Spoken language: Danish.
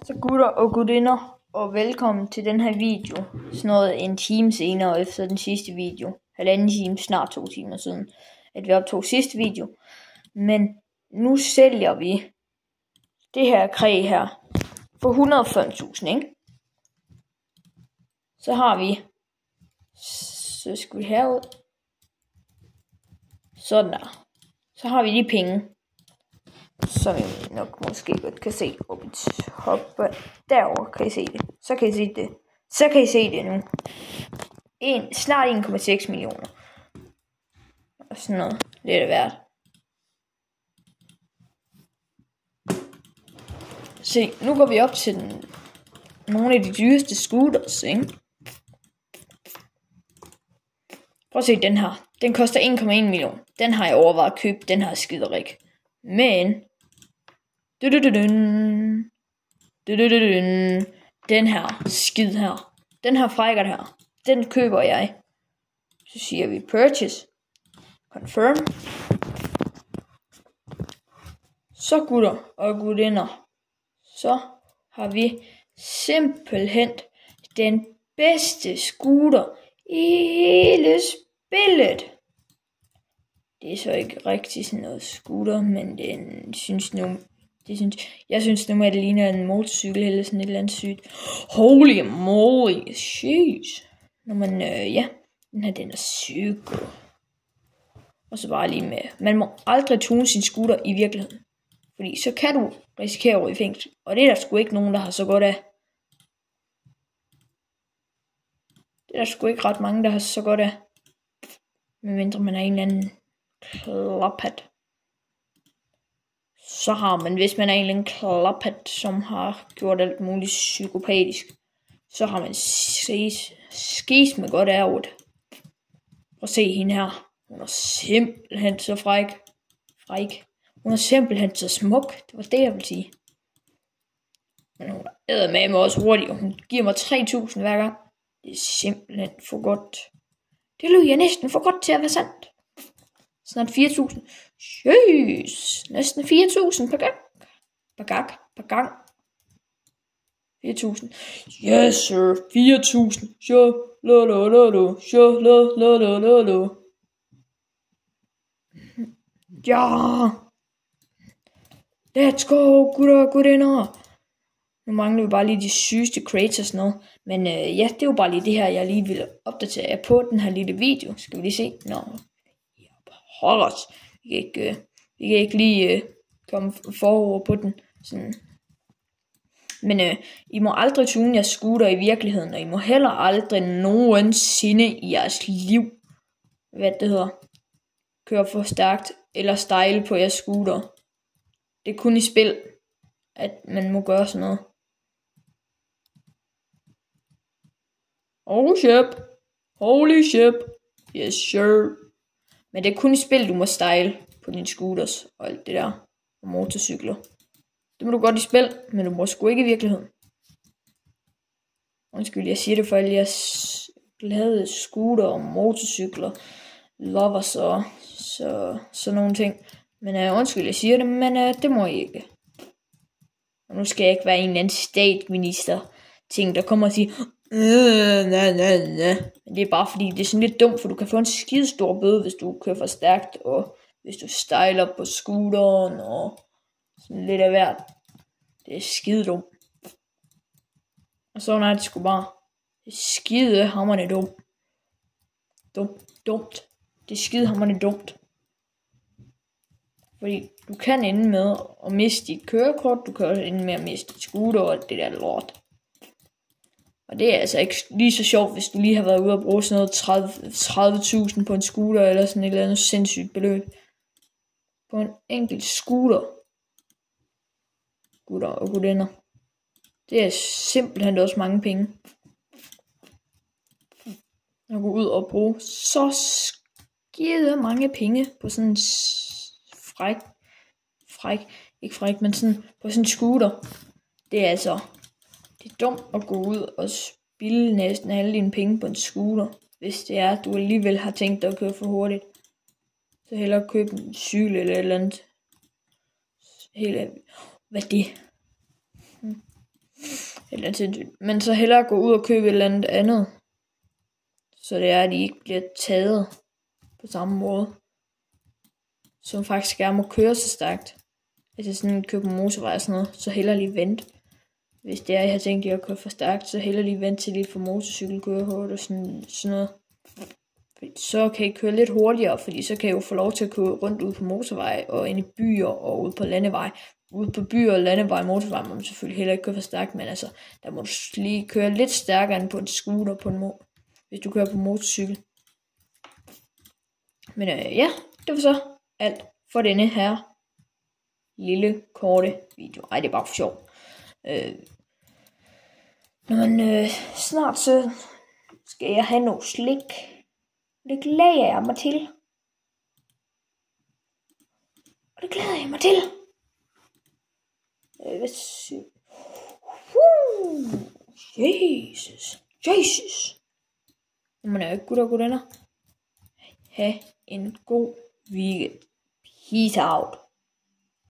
Så gutter og gutinder, og velkommen til den her video. Sådan noget en time senere efter den sidste video. Halvanden time, snart 2 timer siden, at vi optog sidste video. Men nu sælger vi det her kræ her for 105.000, ikke? Så har vi, så skal vi herud. Sådan der. Så har vi de penge, som I nok måske godt kan se oppe i toppen. Derovre kan I se det. Så kan I se det. Så kan I se det nu. Snart 1,6 millioner. Og sådan noget. Det er det værd. Se, nu går vi op til nogle af de dyreste scooters, ikke? Prøv at se den her. Den koster 1,1 million. Den har jeg overvejet at købe. Den her skiderik. Men den her skid her, den her frækker her, den køber jeg. Så siger vi purchase, confirm. Så gutter og gutinder, så har vi simpelthen den bedste scooter i hele spillet. Det er så ikke rigtig sådan noget scooter, men jeg synes nu, at det ligner en motorcykel eller sådan et eller andet sygt. Holy moly, jeez. Når man, den her, den er syg. Og så bare lige med, man må aldrig tune sin scooter i virkeligheden. Fordi så kan du risikere at ryge i fængsel. Og det er der sgu ikke nogen, der har så godt af. Det er der sgu ikke ret mange, der har så godt af. Medmindre man er en eller anden klaphat. Så har man, hvis man er en eller anden klaphat, som har gjort alt muligt psykopatisk, så har man skis med godt af det. Prøv at se hende her. Hun er simpelthen så fræk. Hun er simpelthen så smuk. Det var det, jeg ville sige. Men hun er med mig også hurtigt, og hun giver mig 3.000 hver gang. Det er simpelthen for godt. Det lød jeg næsten for godt til at være sandt. Snart 4.000. Jøs. Næsten 4.000 per gang. 4.000. Yes sir. 4.000. Ja. Let's go, gutter og gutinder. Nu mangler vi bare lige de sygeste crates og sådan noget. Men ja, det er jo bare lige det her, jeg lige vil opdatere jer på den her lille video. Skal vi lige se? Nå. Hold os. Vi kan ikke lige komme forover på den. Sådan. Men I må aldrig tune jeres scooter i virkeligheden, og I må heller aldrig nogensinde i jeres liv, hvad det hedder, køre for stærkt eller style på jeres scooter. Det er kun i spil, at man må gøre sådan noget. Holy shit. Yes sir. Men det er kun i spil, du må style på dine scooters og alt det der. Og motorcykler. Det må du godt i spil, men du må sgu ikke i virkeligheden. Undskyld, jeg siger det for alle jeres glade scooter og motorcykler, lovers og sådan nogle ting. Men undskyld, jeg siger det, men det må I ikke. Og nu skal jeg ikke være en eller anden statsminister ting, der kommer og siger, men det er bare fordi, det er sådan lidt dumt, for du kan få en skide stor bøde, hvis du kører for stærkt, og hvis du styler på scooteren, og sådan lidt af hvert. Det er skide dumt. Og så er det sgu bare, det er skide hammerende dumt. Dumt. Det er skide hammerende dumt. Fordi du kan ende med at miste dit kørekort, du kan ende med at miste dit scooter og alt det der lort. Og det er altså ikke lige så sjovt, hvis du lige har været ude og bruge sådan noget 30.000 på en scooter, eller sådan et eller andet sindssygt beløb. På en enkelt scooter. Gutter og gutinder. Det er simpelthen også mange penge. At gå ud og bruge så skide mange penge på sådan en ikke fræk, men sådan på sådan en scooter. Det er altså, det er dumt at gå ud og spilde næsten alle dine penge på en scooter, hvis det er, at du alligevel har tænkt dig at køre for hurtigt. Så hellere købe en cykel eller et eller andet. Hvad er det? Eller sindssygt. Men så hellere gå ud og købe et eller andet. Så det er, at de ikke bliver taget på samme måde. Som faktisk gerne må køre så stærkt. Altså sådan købe motorvej og sådan noget. Så hellere lige vente. Hvis det er, jeg har tænkt jer at køre for stærkt, så hellere lige vente til lige for motorcykelkørekort og sådan noget. Så kan I køre lidt hurtigere, fordi så kan I jo få lov til at køre rundt ud på motorvej og ind i byer og ud på landevej. Ude på byer og landevej og motorvej må man selvfølgelig heller ikke køre for stærkt, men altså, der må du lige køre lidt stærkere end på en scooter på hvis du kører på motorcykel. Men ja, det var så alt for denne her lille korte video. Ej, det er bare for sjov. Men snart så skal jeg have noget slik. Det glæder jeg mig til. Og det glæder jeg mig til. Jesus. Men gutter og gutter. Ha' en god weekend. Peace out.